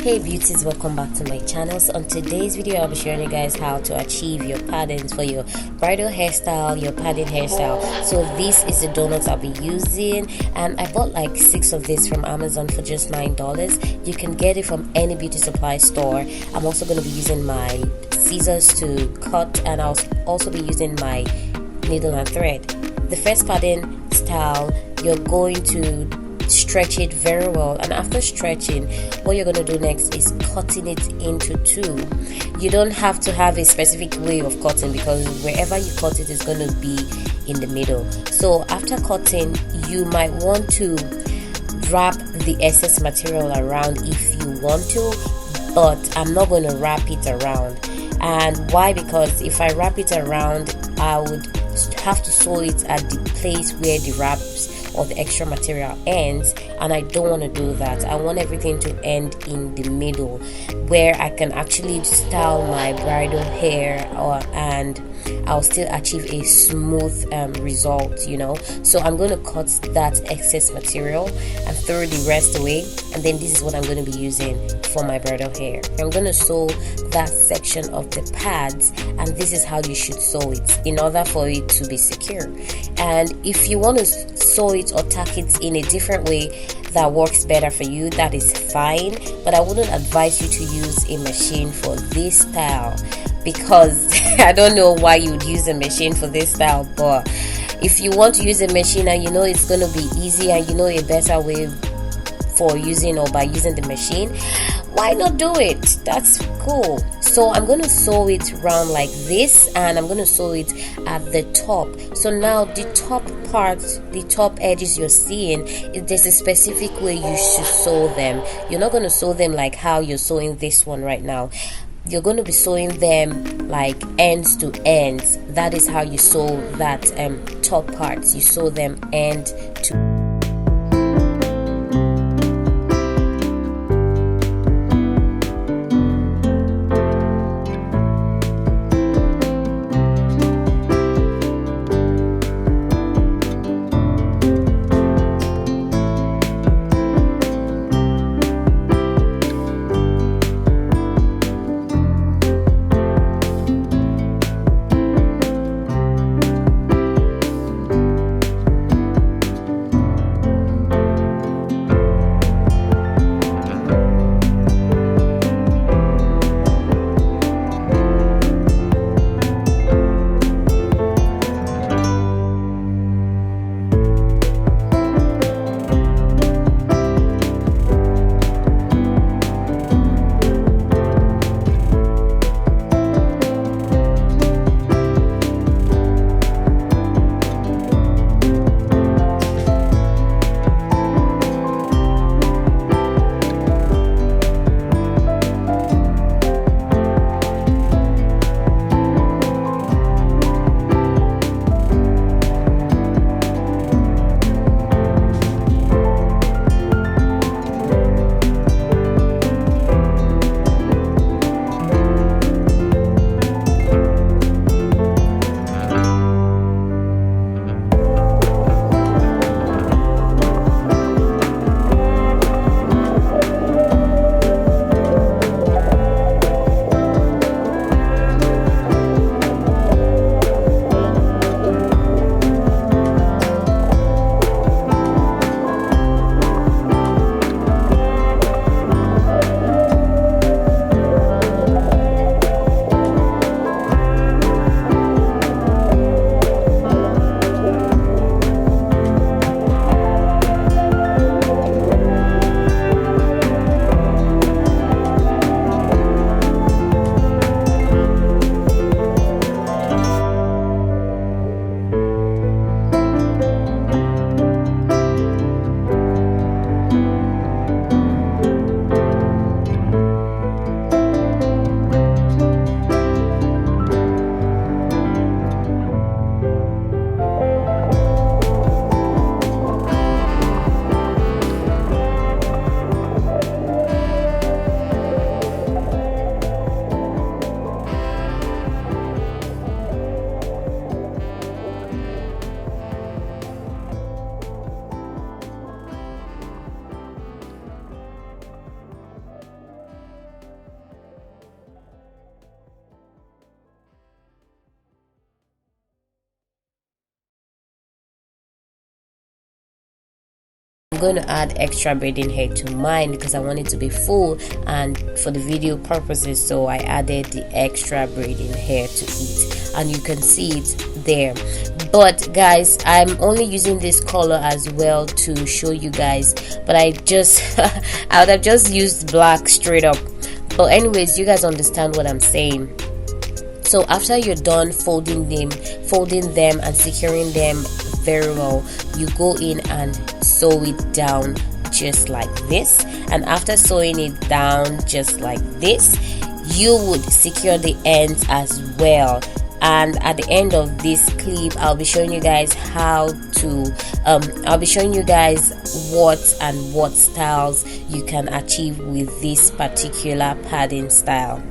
Hey beauties, welcome back to my channel. So on today's video I'll be showing you guys how to achieve your patterns for your bridal hairstyle, your padding hairstyle. So this is the donuts I'll be using, and I bought like 6 of this from Amazon for just $9. You can get it from any beauty supply store. I'm also going to be using my scissors to cut, and I'll also be using my needle and thread. The first padding style, you're going to stretch it very well, and after stretching, what you're going to do next is cutting it into two. You don't have to have a specific way of cutting, because wherever you cut it is going to be in the middle. So after cutting, you might want to wrap the excess material around if you want to, but I'm not going to wrap it around. And why? Because if I wrap it around, I would have to sew it at the place where the wraps or the extra material ends, and I don't want to do that. I want everything to end in the middle, where I can actually style my bridal hair, and I'll still achieve a smooth result, you know. So I'm going to cut that excess material and throw the rest away, and then this is what I'm going to be using for my bridal hair. I'm going to sew that section of the pads, and this is how you should sew it in order for it to be secure. And if you want to sew it or tack it in a different way that works better for you, that is fine, but I wouldn't advise you to use a machine for this style, because I don't know why you would use a machine for this style. But if you want to use a machine and you know it's going to be easy, and you know a better way for using or by using the machine, why not do it? That's cool. So I'm going to sew it round like this, and I'm going to sew it at the top. So now the top part, the top edges you're seeing, there's a specific way you should sew them. You're not going to sew them like how you're sewing this one right now. You're going to be sewing them like ends to ends. That is how you sew that top parts. You sew them end to I'm going to add extra braiding hair to mine because I want it to be full and for the video purposes, so I added the extra braiding hair to it, and you can see it there. But guys, I'm only using this color as well to show you guys, but I just I would have just used black straight up. But anyways, you guys understand what I'm saying. So after you're done folding them and securing them very well, you go in and sew it down just like this. And after sewing it down just like this, you would secure the ends as well. And at the end of this clip, I'll be showing you guys how to I'll be showing you guys what styles you can achieve with this particular padding style.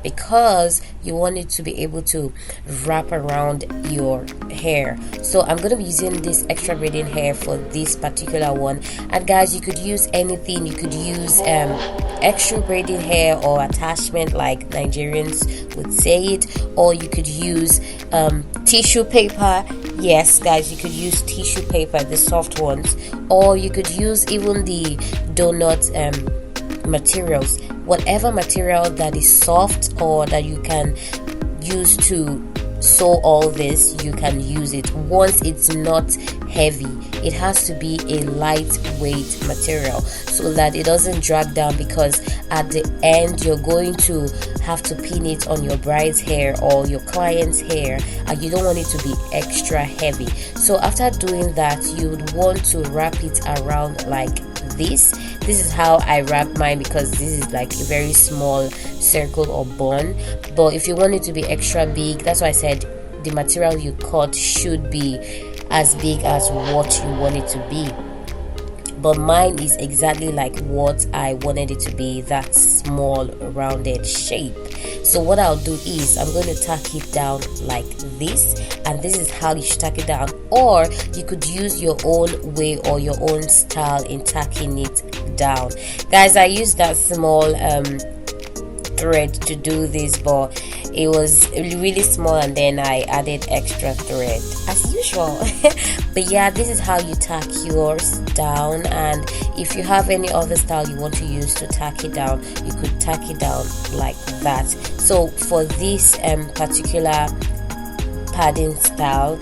Because you want it to be able to wrap around your hair. So I'm going to be using this extra braiding hair for this particular one. And guys, you could use anything. You could use extra braiding hair or attachment like Nigerians would say it, or you could use tissue paper. Yes guys, you could use tissue paper, the soft ones, or you could use even the donut materials, whatever material that is soft or that you can use to sew all this, you can use it. Once it's not heavy, it has to be a lightweight material so that it doesn't drag down, because at the end you're going to have to pin it on your bride's hair or your client's hair, and you don't want it to be extra heavy. So after doing that, you would want to wrap it around like this. This is how I wrap mine, because this is like a very small circle or bun. But if you want it to be extra big, that's why I said the material you cut should be as big as what you want it to be. But mine is exactly like what I wanted it to be, that small rounded shape. So what I'll do is I'm going to tack it down like this, and this is how you should tack it down. Or you could use your own way or your own style in tacking it down. Guys, I used that small thread to do this, but it was really small, and then I added extra thread as usual. But yeah, this is how you tack yours down, and if you have any other style you want to use to tack it down, you could tack it down like that. So for this particular padding style,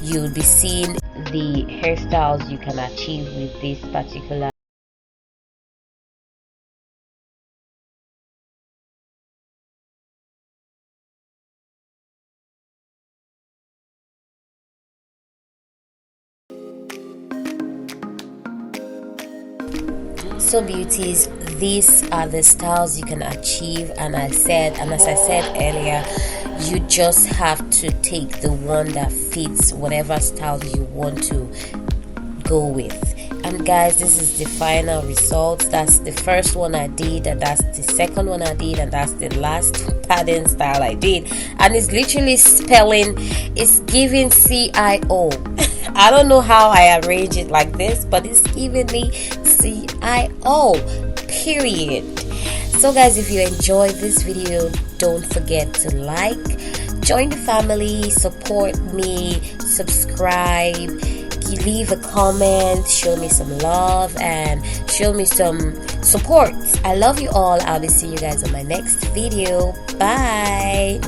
you'll be seeing the hairstyles you can achieve with this particular So beauties, these are the styles you can achieve, and as I said earlier, you just have to take the one that fits whatever style you want to go with. And guys, this is the final result. That's the first one I did, and that's the second one I did, and that's the last pattern style I did. And it's literally spelling, it's giving CIO. I don't know how I arrange it like this, but it's giving me CIO, period. So guys, if you enjoyed this video, don't forget to like, join the family, support me, subscribe, leave a comment, show me some love, and show me some support. I love you all. I'll be seeing you guys on my next video. Bye.